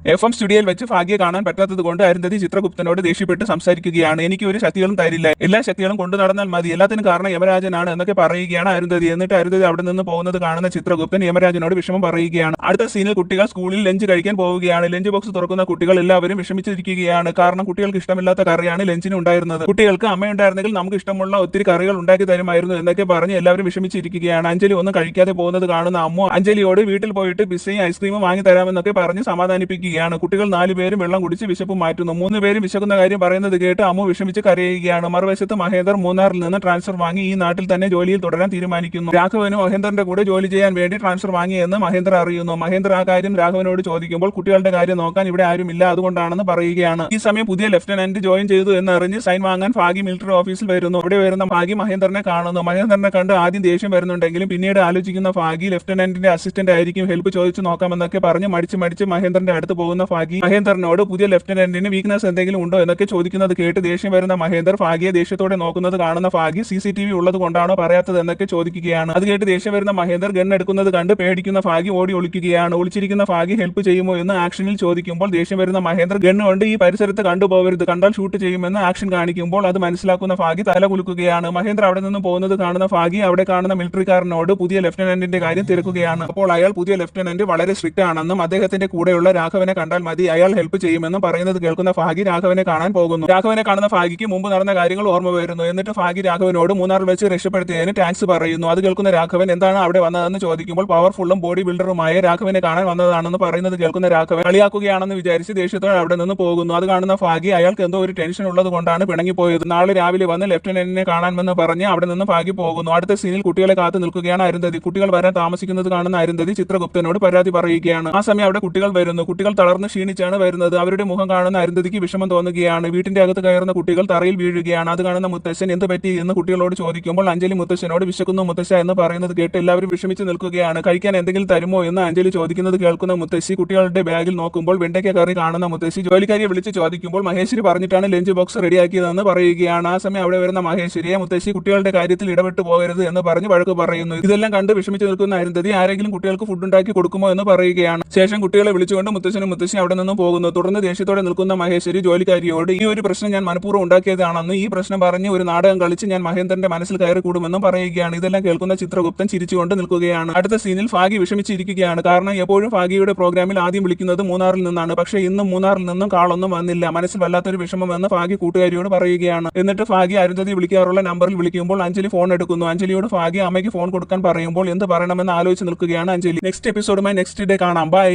FM സ്റ്റുഡിയോയിൽ വെച്ച് ഭാഗ്യയെ കാണാൻ പറ്റാത്തത് കൊണ്ട് അരുന്ധതി ചിത്രഗുപ്തനോട് ദേഷ്യപ്പെട്ട് സംസാരിക്കുകയാണ്. എനിക്ക് ഒരു ശക്തികളും തരില്ല, എല്ലാ ശക്തികളും കൊണ്ടു നടന്നാൽ മതി, എല്ലാത്തിനും കാരണം യമരാജനാണ് എന്നൊക്കെ പറയുകയാണ് അരുന്ധതി. എന്നിട്ട് അരുന്ധതി അവിടെ നിന്ന് പോകുന്നത് കാണുന്ന ചിത്രഗുപ്തൻ യമരാജനോട് വിഷമം പറയുകയാണ്. അടുത്ത സീനിൽ കുട്ടികൾ സ്കൂളിൽ ലഞ്ച് കഴിക്കാൻ പോവുകയാണ്. ലഞ്ച് ബോക്സ് തുറക്കുന്ന കുട്ടികൾ എല്ലാവരും വിഷമിച്ചിരിക്കുകയാണ്. കാരണം കുട്ടികൾക്ക് ഇഷ്ടമില്ലാത്ത കറിയാണ് ലഞ്ചിന് ഉണ്ടായിരുന്നത്. കുട്ടികൾക്ക് അമ്മയുണ്ടായിരുന്നെങ്കിൽ നമുക്ക് ഇഷ്ടമുള്ള ഒത്തിരി കറികൾ ഉണ്ടാക്കി തരുമായിരുന്നു എന്നൊക്കെ പറഞ്ഞ് എല്ലാവരും വിഷമിച്ചിരിക്കുകയാണ്. അഞ്ജലി ഒന്നും കഴിക്കാതെ പോകുന്നത് കാണുന്ന അമ്മ അഞ്ജലിയോട് വീട്ടിൽ പോയിട്ട് പിസ്സയും ഐസ്ക്രീമും വാങ്ങി തരാമെന്നൊക്കെ പറഞ്ഞ് സമാധാനിപ്പിക്കുകയാണ്. കുട്ടികൾ 4 പേരും വെള്ളം കുടിച്ച് വിശപ്പ് മാറ്റുന്നു. 3 പേരും വിശക്കുന്ന കാര്യം പറയുന്നത് കേട്ട് അമ്മു വിഷമിച്ച് കരയുകയാണ്. മറുവശത്ത് മഹേന്ദർ മൂന്നാറിൽ നിന്ന് ട്രാൻസ്ഫർ വാങ്ങി ഈ നാട്ടിൽ തന്നെ ജോലിയിൽ തുടരാൻ തീരുമാനിക്കുന്നു. രാഘവനും മഹേന്ദറിന്റെ കൂടെ ജോലി ചെയ്യാൻ വേണ്ടി ട്രാൻസ്ഫർ വാങ്ങിയെന്ന് മഹേന്ദർ അറിയുന്നു. മഹേന്ദർ ആ കാര്യം രാഘവനോട് ചോദിക്കുമ്പോൾ കുട്ടികളുടെ കാര്യം നോക്കാൻ ഇവിടെ ആരുമില്ല, അതുകൊണ്ടാണെന്ന് പറയുകയാണ്. ഈ സമയം പുതിയ ലെഫ്റ്റനന്റ് ജോയിൻ ചെയ്തു എന്നറിഞ്ഞ് സൈൻ വാങ്ങാൻ ഭാഗ്യ മിലിറ്ററി ഓഫീസിൽ വരുന്നു. അവിടെ വരുന്ന ഭാഗ്യ മഹേന്ദറിനെ കാണുന്നു. മഹേന്ദറിനെ കണ്ട് ആദ്യം ദേഷ്യം വരുന്നുണ്ടെങ്കിലും പിന്നീട് ആലോചിക്കുന്ന ഭാഗ്യ ലെഫ്റ്റനന്റിന്റെ അസിസ്റ്റന്റ് ആയിരിക്കും, ഹെൽപ്പ് ചോദിച്ചു നോക്കാമെന്നൊക്കെ പറഞ്ഞ് മടിച്ച് മഹേന്ദറിന്റെ അടുത്ത് പോകുന്ന ഭാഗ്യ മഹേന്ദറിനോട് പുതിയ ലെഫ്റ്റനന്റിന് വീക്ക്നെസ് എന്തെങ്കിലും ഉണ്ടോ എന്നൊക്കെ ചോദിക്കുന്നത് കേട്ട് ദേഷ്യം വരുന്ന മഹേന്ദർ ഭാഗ്യയെ ദേഷ്യത്തോടെ നോക്കുന്നത് കാണുന്ന ഭാഗ്യ CCTV ഉള്ളത് കൊണ്ടാണോ പറയാത്തത് എന്നൊക്കെ ചോദിക്കുകയാണ്. അത് കേട്ട് ദേഷ്യം വരുന്ന മഹേന്ദർ ഗൺ എടുക്കുന്നത് കണ്ട് പേടിക്കുന്ന ഭാഗ്യ ഓടി ഒളിക്കുകയാണ്. ഒളിച്ചിരിക്കുന്ന ഭാഗ്യ ഹെൽപ്പ് ചെയ്യുമോ എന്ന് ആക്ഷനിൽ ചോദിക്കുമ്പോൾ ദേഷ്യം വരുന്ന മഹേന്ദർ ഗണ്ണ് കൊണ്ട് ഈ പരിസരത്ത് കണ്ടുപോകരുത്, കണ്ടാൽ ഷൂട്ട് ചെയ്യുമെന്ന് ആക്ഷൻ കാണിക്കുമ്പോൾ അത് മനസ്സിലാക്കുന്ന ഭാഗ്യ തല കുലുക്കുകയാണ്. മഹേന്ദർ അവിടെ നിന്ന് പോകുന്നത് കാണുന്ന ഭാഗ്യ അവിടെ കാണുന്ന മിലിറ്ററിക്കാരനോട് പുതിയ ലെഫ്റ്റനന്റിന്റെ കാര്യം തിരക്കുകയാണ്. അപ്പോൾ അയാൾ പുതിയ ലെഫ്റ്റനന്റ് വളരെ സ്ട്രിക്റ്റ് ആണെന്നും അദ്ദേഹത്തിന്റെ കൂടെയുള്ള രാഘവനെ കണ്ടാൽ മതി, അയാൾ ഹെൽപ്പ് ചെയ്യുമെന്നും പറയുന്നത് കേൾക്കുന്ന ഭാഗ്യ രാഘവനെ കാണാൻ പോകുന്നു. രാഘവനെ കാണുന്ന ഭാഗ്യക്ക് മുമ്പ് നടന്ന കാര്യങ്ങൾ ഓർമ്മ വരുന്നു. എന്നിട്ട് ഭാഗ്യ രാഘവനോട് മൂന്നാറിൽ വെച്ച് രക്ഷപ്പെടുത്തിയതിന് താങ്ക്സ് പറയുന്നു. അത് കേൾക്കുന്ന രാഘവൻ എന്താണ് അവിടെ വന്നതെന്ന് ചോദിക്കുമ്പോൾ പവർഫുള്ളും ബോഡി ബിൽഡറുമായ രാഘവനെ കാണാൻ വന്നതാണെന്ന് പറയുന്നത് കേൾക്കുന്ന രാഘവൻ കളിയാക്കുകയാണെന്ന് വിചാരിച്ച് ദേഷ്യത്തോടെ അവിടെ നിന്ന് പോകുന്നു. അത് കാണുന്ന ഭാഗ്യ അയാൾക്ക് എന്തോ ഒരു ടെൻഷൻ ഉള്ളത് കൊണ്ടാണ് പിണങ്ങിപ്പോയത്. നാളെ രാവിലെ വന്ന് ലെഫ്റ്റനന്റിനെ കാണാമെന്ന് പറഞ്ഞ് അവിടെ നിന്ന് ഭാഗ്യ പോകുന്നു. അടുത്ത സീനിൽ കുട്ടികളെ കാത്തു നിൽക്കുകയാണ് അരുന്ധതി. കുട്ടികൾ വരാൻ താമസിക്കുന്നത് കാണുന്ന അരുന്ധതി ചിത്രഗുപ്തനോട് പരാതി പറയുകയാണ്. ആ സമയം അവിടെ കുട്ടികൾ വരുന്നു. കുട്ടികൾ തളർന്ന് ക്ഷീണിച്ചാണ് വരുന്നത്. അവരുടെ മുഖം കാണുന്ന അരുന്ധതിക്ക് വിഷമം തോന്നുകയാണ്. വീട്ടിന്റെ അകത്ത് കയറുന്ന കുട്ടികൾ തറയിൽ വീഴുകയാണ്. അത് കാണുന്ന മുത്തശ്ശൻ എന്ത് പറ്റി എന്ന് കുട്ടികളോട് ചോദിക്കുമ്പോൾ അഞ്ജലി മുത്തശ്ശനോട് വിശക്കുന്നു മുത്തശ്ശ എന്ന് പറയുന്നത് കേട്ട് എല്ലാവരും വിഷമിച്ച് നിൽക്കുകയാണ്. കഴിക്കാൻ എന്തെങ്കിലും തരുമോ എന്ന് അഞ്ജലി ചോദിക്കുന്നത് കേൾക്കുന്ന മുത്തശ്ശി കുട്ടികളുടെ ബാഗിൽ നോക്കുമ്പോൾ വെണ്ടയ്ക്ക കറി കാണുന്ന മുത്തശ്ശി ജോലിക്കാരിയെ വിളിച്ച് ചോദിക്കുമ്പോൾ മഹേശ്വരി പറഞ്ഞിട്ടാണ് ലഞ്ച് ബോക്സ് റെഡിയാക്കിയതെന്ന് പറയുകയാണ്. ആ സമയം അവിടെ വരുന്ന മഹേശ്വരിയെ മുത്തശ്ശി കുട്ടികളുടെ കാര്യത്തിൽ ഇടപെട്ട് പോകരുത് എന്ന് പറഞ്ഞ് വഴക്ക് പറയുന്നു. ഇതെല്ലാം കണ്ട് വിഷമിച്ച് നിൽക്കുന്ന അരുന്ധതി ആരെങ്കിലും കുട്ടികൾക്ക് ഫുഡ് ഉണ്ടാക്കി കൊടുക്കുമോ എന്ന് പറയുകയാണ്. ശേഷം കുട്ടികളെ വിളിച്ചുകൊണ്ട് മുത്തശ്ശനും മുത്തശ്ശി അവിടെ നിന്നും പോകുന്നു. തുടർന്ന് ദേഷ്യത്തോടെ നിൽക്കുന്ന മഹേശ്വരി ജോലിക്കാരിയോട് ഈ ഒരു പ്രശ്നം ഞാൻ മനഃപൂർവ്വം ഉണ്ടാക്കിയതാണെന്ന്, ഈ പ്രശ്നം പറഞ്ഞ് ഒരു നാടകം കളിച്ച് ഞാൻ മഹേന്ദ്രന്റെ മനസ്സിൽ കയറി കൂടുമെന്നും പറയുകയാണ്. ഇതെല്ലാം കേൾക്കുന്ന ചിത്രഗുപ്തൻ ചിരിച്ചുകൊണ്ട് നിൽക്കുകയാണ്. അടുത്ത സീനിൽ ഭാഗ്യ വിഷമിച്ചിരിക്കുകയാണ്. കാരണം എപ്പോഴും ഭാഗ്യയുടെ പ്രോഗ്രാമിൽ ആദ്യം വിളിക്കുന്നത് മൂന്നാറിൽ നിന്നാണ്. പക്ഷേ ഇന്നും മൂന്നാറിൽ നിന്നും കാളൊന്നും വന്നില്ല. മനസ്സിൽ വല്ലാത്തൊരു വിഷമമെന്ന് ഭാഗ്യ കൂട്ടുകാരിയോട് പറയുകയാണ്. എന്നിട്ട് ഭാഗ്യ അരുന്ധതി വിളിക്കാറുള്ള നമ്പറിൽ വിളിക്കുമ്പോൾ അഞ്ജലി ഫോൺ എടുക്കുന്നു. അഞ്ജലിയോട് ഭാഗ്യ അമ്മയ്ക്ക് ഫോൺ കൊടുക്കാൻ പറയുമ്പോൾ എന്ത് പറയണമെന്ന് ആലോചിച്ച് നിൽക്കുകയാണ് അഞ്ജലി. നെക്സ്റ്റ് എപ്പിസോഡുമായി നെക്സ്റ്റ് ഡേ കാണാം. ബൈ.